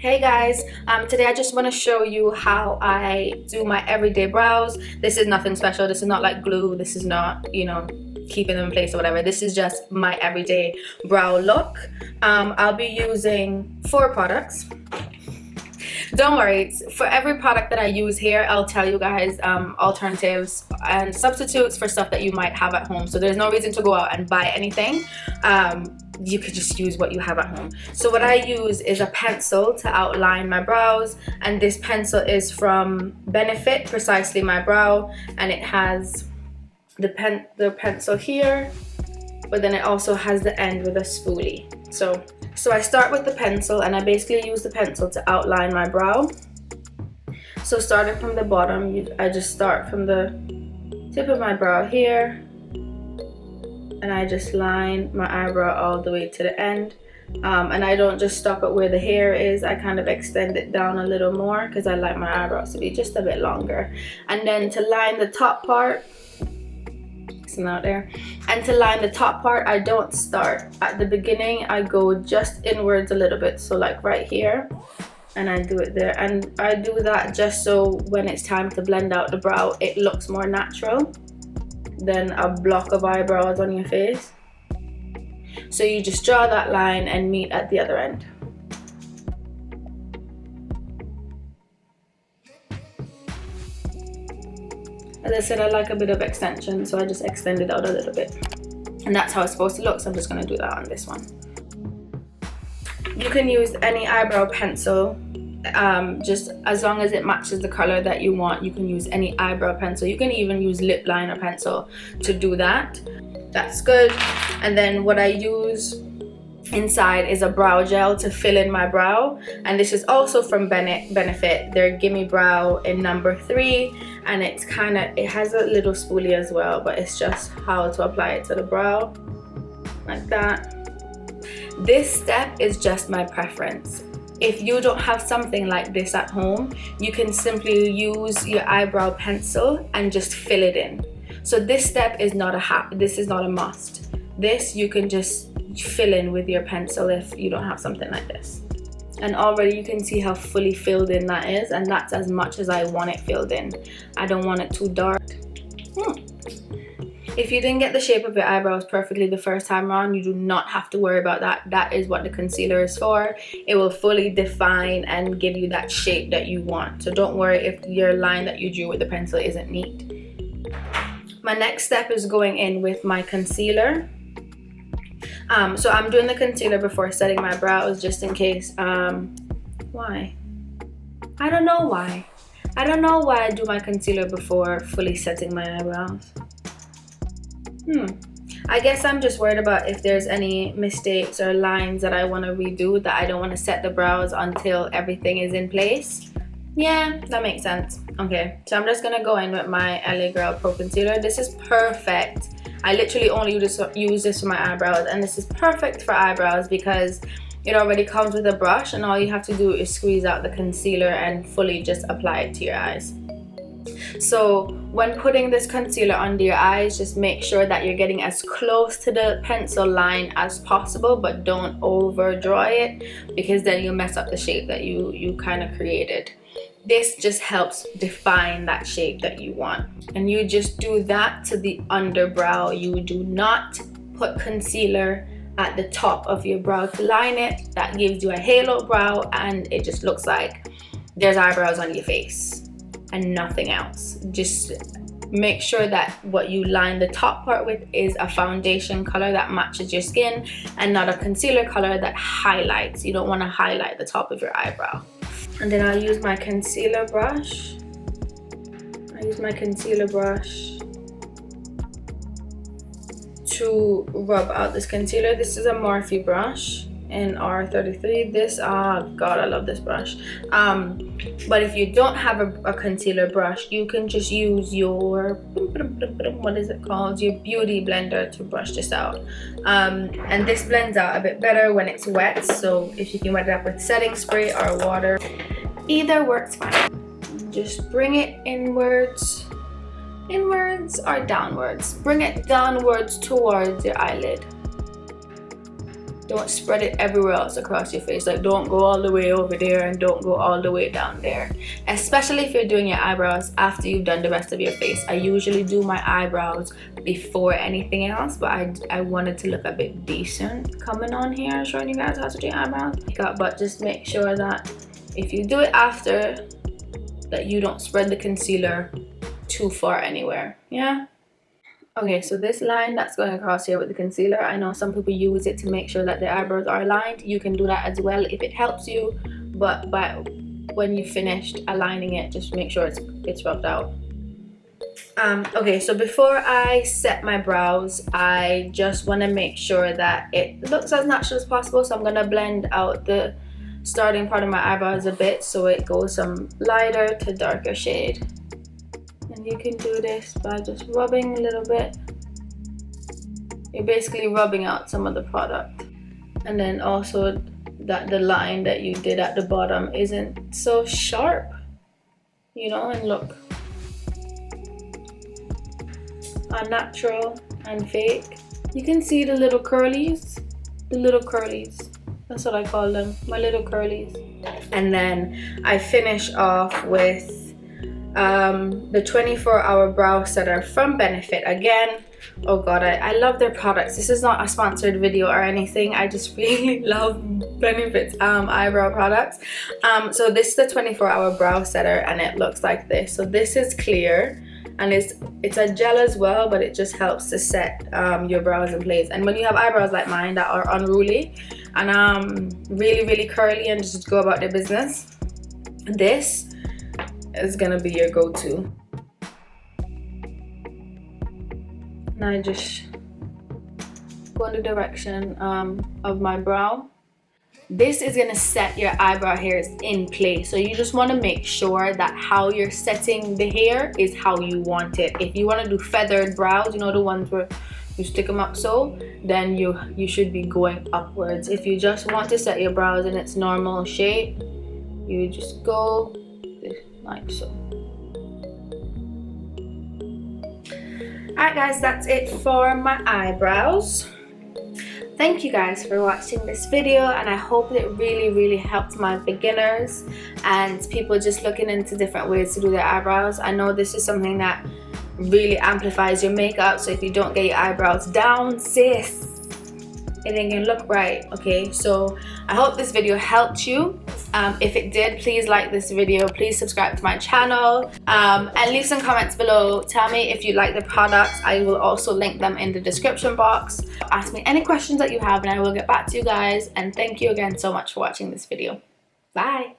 Hey guys, today I just want to show you how I do my everyday brows. This is nothing special. This is not like glue. This is not, keeping them in place or whatever. This is just my everyday brow look. I'll be using 4 products. Don't worry, for every product that I use here, I'll tell you guys alternatives and substitutes for stuff that you might have at home. So there's no reason to go out and buy anything. You could just use what you have at home. So what I use is a pencil to outline my brows, and this pencil is from Benefit Precisely My Brow, and it has the pencil here, but then it also has the end with a spoolie. So I start with the pencil, and I basically use the pencil to outline my brow. So starting from the bottom, I just start from the tip of my brow here, and I just line my eyebrow all the way to the end. And I don't just stop at where the hair is. I kind of extend it down a little more because I like my eyebrows to be just a bit longer. And then to line the top part, out there, and to line the top part, I don't start at the beginning. I go just inwards a little bit, so like right here, and I do it there. And I do that just so when it's time to blend out the brow, it looks more natural than a block of eyebrows on your face. So you just draw that line and meet at the other end. As I said, I like a bit of extension, so I just extend it out a little bit. And that's how it's supposed to look, so I'm just going to do that on this one. You can use any eyebrow pencil, just as long as it matches the color that you want. You can use any eyebrow pencil. You can even use lip liner pencil to do that. That's good. And then what I use inside is a brow gel to fill in my brow, and this is also from Benefit, their Gimme Brow in number 3, and it has a little spoolie as well, but it's just how to apply it to the brow like that. This step is just my preference. If you don't have something like this at home, you can simply use your eyebrow pencil and just fill it in. So this step is not a must. This you can just fill in with your pencil if you don't have something like this. And already you can see how fully filled in that is, and that's as much as I want it filled in. I don't want it too dark. If you didn't get the shape of your eyebrows perfectly the first time around, you do not have to worry about that. That is what the concealer is for. It will fully define and give you that shape that you want. So don't worry if your line that you drew with the pencil isn't neat. My next step is going in with my concealer. So I'm doing the concealer before setting my brows, just in case. Why? I don't know why. I don't know why I do my concealer before fully setting my eyebrows. I guess I'm just worried about if there's any mistakes or lines that I want to redo, that I don't want to set the brows until everything is in place. Yeah, that makes sense. Okay, so I'm just gonna go in with my LA Girl Pro Concealer. This is perfect. I literally only use this for my eyebrows, and this is perfect for eyebrows because it already comes with a brush, and all you have to do is squeeze out the concealer and fully just apply it to your eyes. So when putting this concealer under your eyes, just make sure that you're getting as close to the pencil line as possible, but don't overdraw it, because then you'll mess up the shape that you kind of created. This just helps define that shape that you want. And you just do that to the underbrow. You do not put concealer at the top of your brow to line it. That gives you a halo brow, and it just looks like there's eyebrows on your face and nothing else. Just make sure that what you line the top part with is a foundation color that matches your skin, and not a concealer color that highlights. You don't want to highlight the top of your eyebrow. And then I'll use my concealer brush. To rub out this concealer. This is a Morphe brush in R33. This, oh god, I love this brush. But if you don't have a concealer brush, you can just use your, what is it called, your beauty blender to brush this out. And this blends out a bit better when it's wet, so if you can wet it up with setting spray or water, either works fine. Just bring it inwards or downwards. Bring it downwards towards your eyelid. Don't spread it everywhere else across your face. Like, don't go all the way over there and don't go all the way down there. Especially if you're doing your eyebrows after you've done the rest of your face. I usually do my eyebrows before anything else, but I wanted to look a bit decent coming on here, showing you guys how to do your eyebrows. But just make sure that if you do it after, that you don't spread the concealer too far anywhere. Yeah. Okay, so this line that's going across here with the concealer, I know some people use it to make sure that their eyebrows are aligned. You can do that as well if it helps you, but when you finished aligning it, just make sure it's rubbed out. Okay, so before I set my brows, I just want to make sure that it looks as natural as possible. So I'm going to blend out the starting part of my eyebrows a bit so it goes from lighter to darker shade. And you can do this by just rubbing a little bit. You're basically rubbing out some of the product. And then also that the line that you did at the bottom isn't so sharp, you know, and look unnatural and fake. You can see the little curlies. That's what I call them, my little curlies. And then I finish off with the 24-hour brow setter from Benefit. Again, oh god, I love their products. This is not a sponsored video or anything. I just really love Benefit's eyebrow products. So this is the 24-hour brow setter, and it looks like this. So this is clear, and it's a gel as well, but it just helps to set your brows in place. And when you have eyebrows like mine that are unruly and really curly and just go about their business, this is gonna be your go-to. And I just go in the direction of my brow. This is gonna set your eyebrow hairs in place. So you just want to make sure that how you're setting the hair is how you want it. If you want to do feathered brows, you know, the ones where you stick them up so, then you should be going upwards. If you just want to set your brows in its normal shape, you just go like so. Alright guys, that's it for my eyebrows. Thank you guys for watching this video, and I hope it really helped my beginners and people just looking into different ways to do their eyebrows. I know this is something that really amplifies your makeup, so if you don't get your eyebrows down, sis, it ain't gonna look right. Okay, so I hope this video helped you. If it did, please like this video, please subscribe to my channel, and leave some comments below. Tell me if you like the products. I will also link them in the description box. Ask me any questions that you have and I will get back to you guys, and thank you again so much for watching this video. Bye.